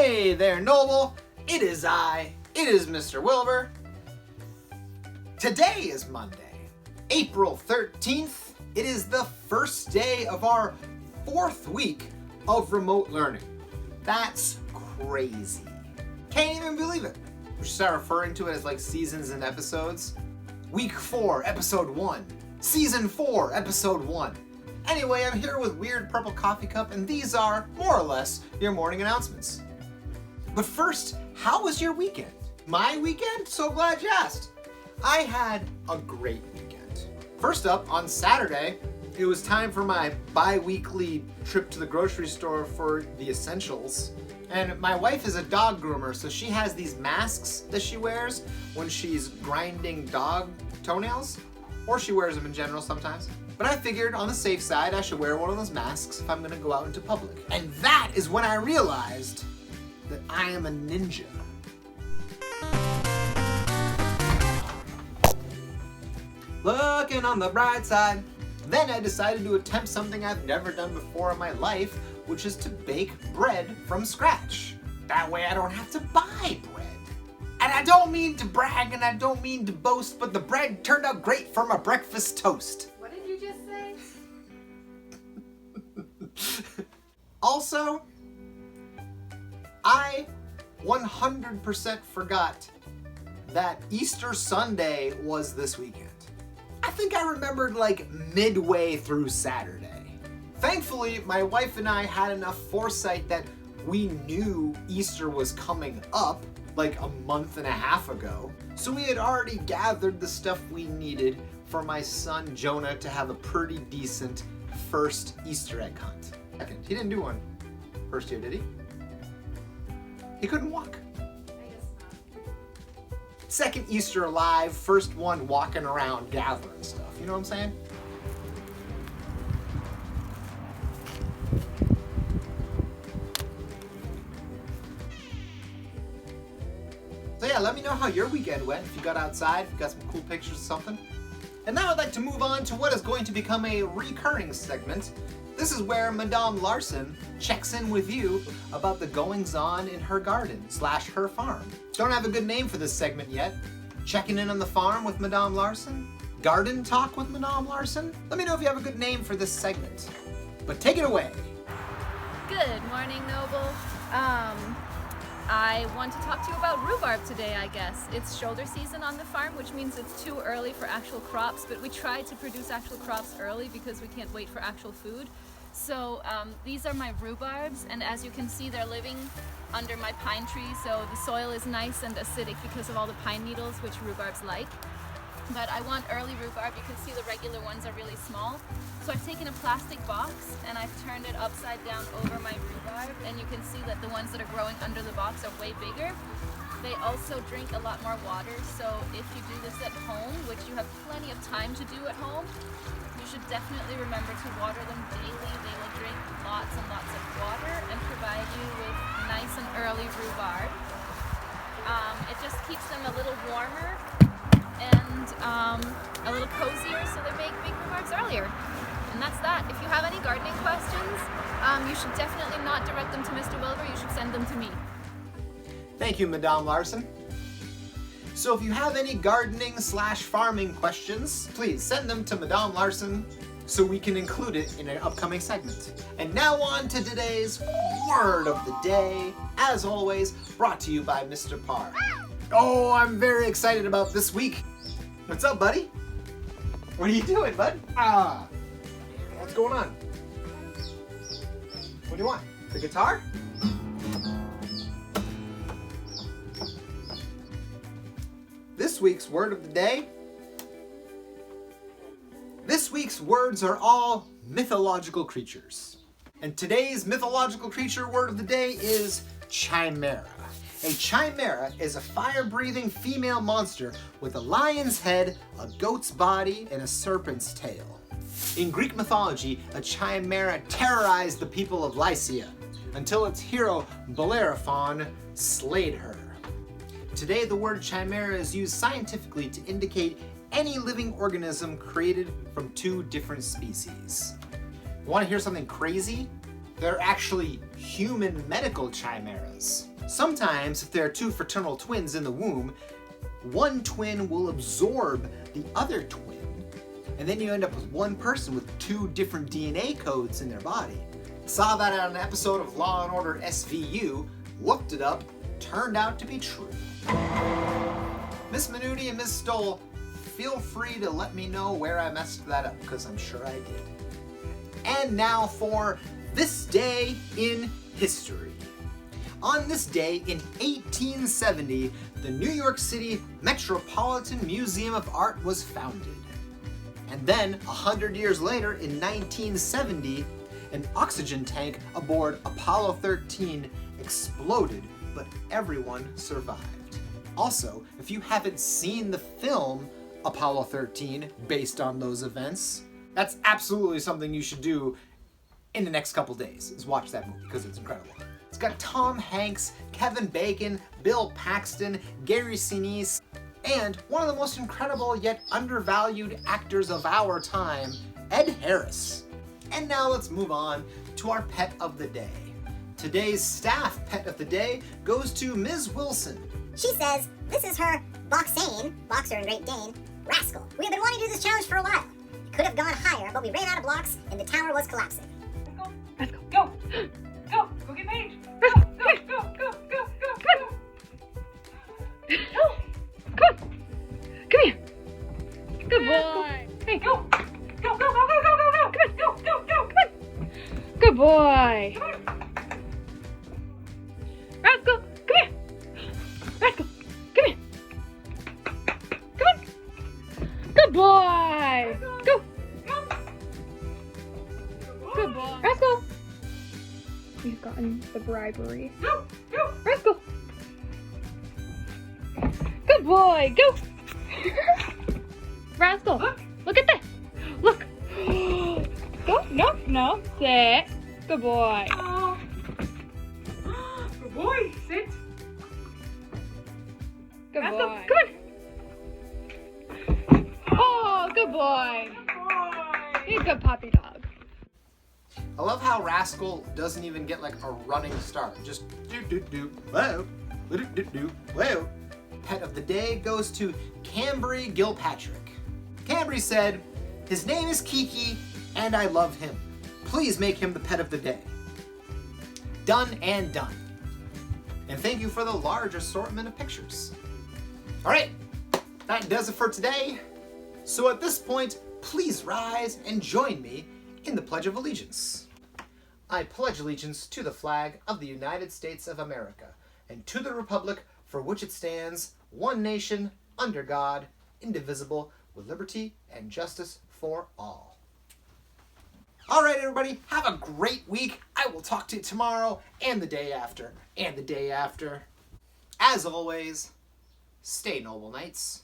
Hey there, Noble. It is Mr. Wilbur. Today is Monday, April 13th. It is the first day of our 4th week of remote learning. That's crazy. Can't even believe it. We should start referring to it as like seasons and episodes. Week 4, episode 1. Season 4, episode 1. Anyway, I'm here with Weird Purple Coffee Cup, and these are, more or less, your morning announcements. But first, how was your weekend? My weekend? So glad you asked. I had a great weekend. First up, on Saturday, it was time for my bi-weekly trip to the grocery store for the essentials. And my wife is a dog groomer, so she has these masks that she wears when she's grinding dog toenails, or she wears them in general sometimes. But I figured on the safe side, I should wear one of those masks if I'm gonna go out into public. And that is when I realized that I am a ninja. Looking on the bright side, then I decided to attempt something I've never done before in my life, which is to bake bread from scratch. That way I don't have to buy bread. And I don't mean to brag and I don't mean to boast, but the bread turned out great for my breakfast toast. What did you just say? Also, I 100% forgot that Easter Sunday was this weekend. I think I remembered like midway through Saturday. Thankfully, my wife and I had enough foresight that we knew Easter was coming up like a month and a half ago. So we had already gathered the stuff we needed for my son Jonah to have a pretty decent first Easter egg hunt. He didn't do one first year, did he? He couldn't walk. I guess not. Second Easter alive, first one walking around gathering stuff. You know what I'm saying? So yeah, let me know how your weekend went, if you got outside, if you got some cool pictures or something. And now I'd like to move on to what is going to become a recurring segment. This is where Madame Larson checks in with you about the goings-on in her garden / her farm. Don't have a good name for this segment yet. Checking in on the farm with Madame Larson? Garden talk with Madame Larson? Let me know if you have a good name for this segment. But take it away. Good morning, Noble. I want to talk to you about rhubarb today, I guess. It's shoulder season on the farm, which means it's too early for actual crops, but we try to produce actual crops early because we can't wait for actual food. So these are my rhubarbs, and as you can see, they're living under my pine tree, so the soil is nice and acidic because of all the pine needles, which rhubarbs like. But I want early rhubarb. You can see the regular ones are really small. So I've taken a plastic box and I've turned it upside down over my rhubarb, and you can see that the ones that are growing under the box are way bigger. They also drink a lot more water, so if you do this at home, which you have plenty of time to do at home, you should definitely remember to water them daily. They will drink lots and lots of water and provide you with nice and early rhubarb. It just keeps them a little warmer and a little cozier, so they make big rhubarbs earlier. And that's that. If you have any gardening questions, you should definitely not direct them to Mr. Wilbur. You should send them to me. Thank you, Madame Larson. So if you have any gardening / farming questions, please send them to Madame Larson so we can include it in an upcoming segment. And now on to today's word of the day, as always, brought to you by Mr. Parr. Oh, I'm very excited about this week. What's up, buddy? What are you doing, bud? What's going on? What do you want? The guitar? This week's word of the day. This week's words are all mythological creatures. And today's mythological creature word of the day is chimera. A chimera is a fire-breathing female monster with a lion's head, a goat's body, and a serpent's tail. In Greek mythology, a chimera terrorized the people of Lycia until its hero, Bellerophon, slayed her. Today, the word chimera is used scientifically to indicate any living organism created from 2 different species. Want to hear something crazy? They're actually human medical chimeras. Sometimes, if there are two fraternal twins in the womb, one twin will absorb the other twin, and then you end up with one person with two different DNA codes in their body. Saw that on an episode of Law & Order SVU, looked it up, turned out to be true. Miss Minuti and Miss Stoll, feel free to let me know where I messed that up, because I'm sure I did. And now for this day in history. On this day in 1870, the New York City Metropolitan Museum of Art was founded. And then, 100 years later, in 1970, an oxygen tank aboard Apollo 13 exploded, but everyone survived. Also, if you haven't seen the film Apollo 13 based on those events, that's absolutely something you should do in the next couple days, is watch that movie because it's incredible. It's got Tom Hanks, Kevin Bacon, Bill Paxton, Gary Sinise, and one of the most incredible yet undervalued actors of our time, Ed Harris. And now let's move on to our pet of the day. Today's staff pet of the day goes to Ms. Wilson. She says this is her Boxane, boxer and Great Dane, Rascal. We have been wanting to do this challenge for a while. It could have gone higher, but we ran out of blocks and the tower was collapsing. Let's go. Go. Go. Go get Paige. Go. Go. Go. Go. Go. Go. Go. Go. Come on. Come here. Good boy. Hey, go. Go. Go. Go. Go. Go. Go. Go. Come on. Go. Go. Go. Come on. Good boy. Come on. Rascal. Come here. Rascal. Come here. Come on. Good boy. Go. Good boy. Rascal. He's gotten the bribery. Go. Go. Rascal. Good boy. Go. Rascal. Look at this. Look. Go. No. No. Sit. Good boy. Good boy. Sit. Good Rascal, boy. Come on. Oh, good boy. Good boy. He's a good puppy dog. I love how Rascal doesn't even get like a running start. Just do, whoa, do, whoa. Pet of the day goes to Cambry Gilpatrick. Cambry said, "His name is Kiki, and I love him. Please make him the pet of the day." Done and done. And thank you for the large assortment of pictures. All right, that does it for today. So at this point, please rise and join me in the Pledge of Allegiance. I pledge allegiance to the flag of the United States of America and to the republic for which it stands, one nation, under God, indivisible, with liberty and justice for all. All right, everybody, have a great week. I will talk to you tomorrow and the day after and the day after. As always, stay noble, knights.